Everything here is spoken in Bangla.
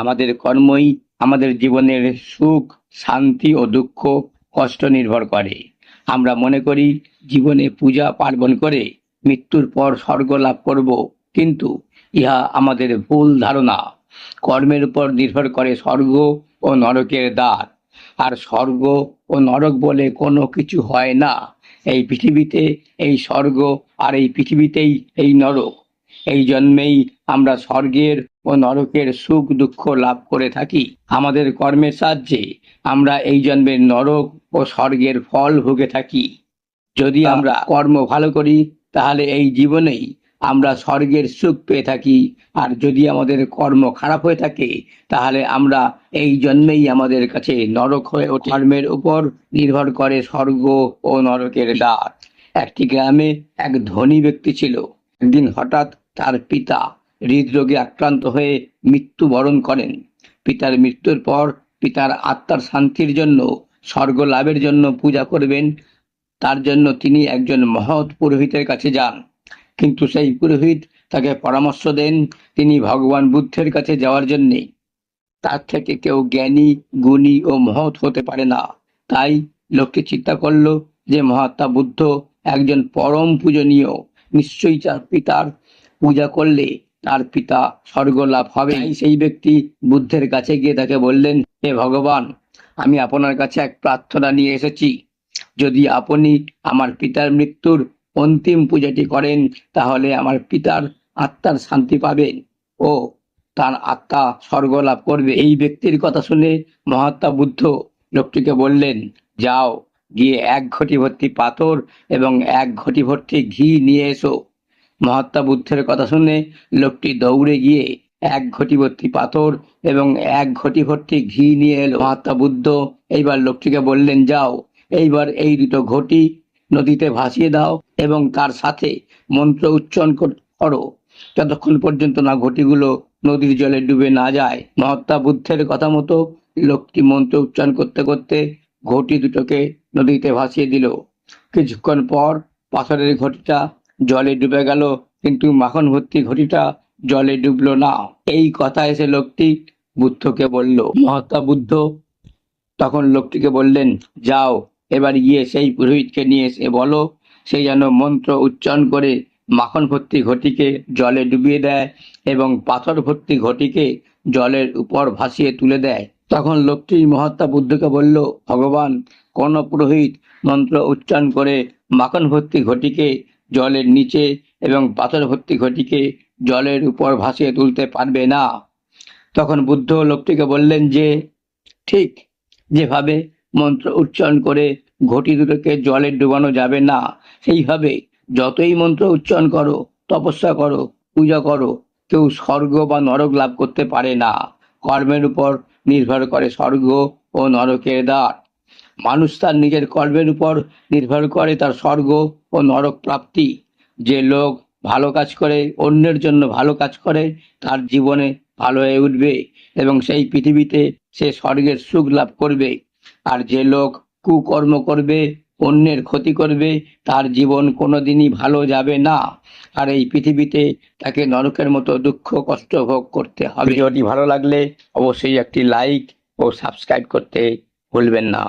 আমাদের কর্মই আমাদের জীবনের সুখ, শান্তি ও দুঃখ, কষ্ট নির্ভর করে। আমরা মনে করি জীবনে পূজা পার্বণ করে মৃত্যুর পর স্বর্গ লাভ করব, কিন্তু ইহা আমাদের ভুল ধারণা। কর্মের উপর নির্ভর করে স্বর্গ ও নরকের দ্বার। আর স্বর্গ ও নরক বলে কোনো কিছু হয় না। এই পৃথিবীতে এই স্বর্গ, আর এই পৃথিবীতেই এই নরক। এই জন্মেই আমরা স্বর্গের ও নরকের সুখ দুঃখ লাভ করে থাকি। আমাদের কর্মের সাহায্যে আমরা এই জন্মের নরক ও স্বর্গের ফল ভোগে থাকি। যদি আমরা কর্ম ভালো করি, তাহলে এই জীবনেই আমরা স্বর্গের সুখ পেয়ে থাকি। আর যদি আমাদের কর্ম খারাপ হয়ে থাকে, তাহলে আমরা এই জন্মেই আমাদের কাছে নরক হয়ে ওঠে। কর্মের উপর নির্ভর করে স্বর্গ ও নরকের দ্বার। একটি গ্রামে এক ধনী ব্যক্তি ছিল। একদিন হঠাৎ তার পিতা হৃদরোগে আক্রান্ত হয়ে মৃত্যুবরণ করেন। পিতার মৃত্যুর পর পিতার আত্মার শান্তির জন্য, স্বর্গ লাভের জন্য পূজা করবেন, তার জন্য তিনি একজন মহৎ পুরোহিতের কাছে যান। কিন্তু সেই পুরোহিত তাকে পরামর্শ দেন তিনি ভগবান বুদ্ধের কাছে যাওয়ার জন্যে। তার থেকে কেউ জ্ঞানী, গুণী ও মহৎ হতে পারে না। তাই লোকটি চিন্তা করল যে মহাত্মা বুদ্ধ একজন পরম পূজনীয়, নিশ্চয়ই তার পিতার পূজা করলে তার পিতা স্বর্গ লাভ হবে। তাই সেই ব্যক্তি বুদ্ধের কাছে গিয়ে তাকে বললেন, হে ভগবান, আমি আপনার কাছে এক প্রার্থনা নিয়ে এসেছি। যদি আপনি আমার পিতার মৃত্যুর অন্তিম পূজাটি করেন, তাহলে আমার পিতার আত্মার শান্তি পাবে ও তার আত্মা স্বর্গ লাভ করবে। এই ব্যক্তির কথা শুনে মহাত্মা বুদ্ধ লোকটিকে বললেন, যাও, গিয়ে 1 ঘটি ভর্তি পাথর এবং 1 ঘটি ভর্তি ঘি নিয়ে এসো। মহাত্মা বুদ্ধের কথা শুনে লোকটি দৌড়ে গিয়ে 1 ঘটি ভর্তি পাথর এবং 1 ঘটি ভর্তি ঘি নিয়ে এলো। মহাত্মা বুদ্ধ এইবার লোকটিকে বললেন, যাও, এইবার এই 2টো ঘটি নদীতে ভাসিয়ে দাও এবং তার সাথে মন্ত্র উচ্চারণ করো, যতক্ষণ পর্যন্ত না ঘটিগুলো নদীর জলে ডুবে না যায়। মহাত্মা বুদ্ধের কথা মতো লোকটি মন্ত্র উচ্চারণ করতে করতে ঘটি দুটোকে নদীতে ভাসিয়ে দিল। কিছুক্ষণ পর পাথরের ঘটিটা জলে ডুবে গেল, কিন্তু মাখন ভর্তি ঘটিটা জলে ডুবলো না। এই কথা এসে লোকটি বুদ্ধকে বলল। মহাত্মা বুদ্ধ তখন লোকটিকে বললেন, যাও, এবার গিয়ে সেই পুরোহিতকে নিয়ে এসে বলো সে যেন মন্ত্র উচ্চারণ করে মাখন ভর্তি ঘটিকে জলে ডুবিয়ে দেয় এবং পাথর ভর্তি ঘটিকে জলের উপর ভাসিয়ে তুলে দেয়। তখন লোকটি মহাত্মা বুদ্ধকে বলল, ভগবান, কোন পুরোহিত মন্ত্র উচ্চারণ করে মাখন ভর্তি ঘটিকে জলের নিচে এবং পাথর ভর্তি ঘটিকে জলের উপর ভাসিয়ে তুলতে পারবে না। তখন বুদ্ধ লোকটিকে বললেন যে, ঠিক যেভাবে মন্ত্র উচ্চারণ করে ঘটি দুটোকে জলে ডুবানো যাবে না, সেইভাবে যতই মন্ত্র উচ্চারণ করো, তপস্যা করো, পূজা করো, কেউ স্বর্গ বা নরক লাভ করতে পারে না। কর্মের উপর নির্ভর করে স্বর্গ ও নরকের দ্বার। মানুষ তার নিজের কর্মের উপর নির্ভর করে তার স্বর্গ ও নরক প্রাপ্তি। যে লোক ভালো কাজ করে, অন্যের জন্য ভালো কাজ করে, তার জীবনে ভালো হয়ে উঠবে এবং সেই পৃথিবীতে সে স্বর্গের সুখ লাভ করবে। আর যে লোক কুকর্ম করবে, অন্যের ক্ষতি করবে, তার জীবন কোনোদিনই ভালো যাবে না। আর এই পৃথিবীতে তাকে নরকের মতো দুঃখ কষ্ট ভোগ করতে হবে। ভিডিওটি ভালো লাগলে অবশ্যই একটি লাইক ও সাবস্ক্রাইব করতে ভুলবেন না।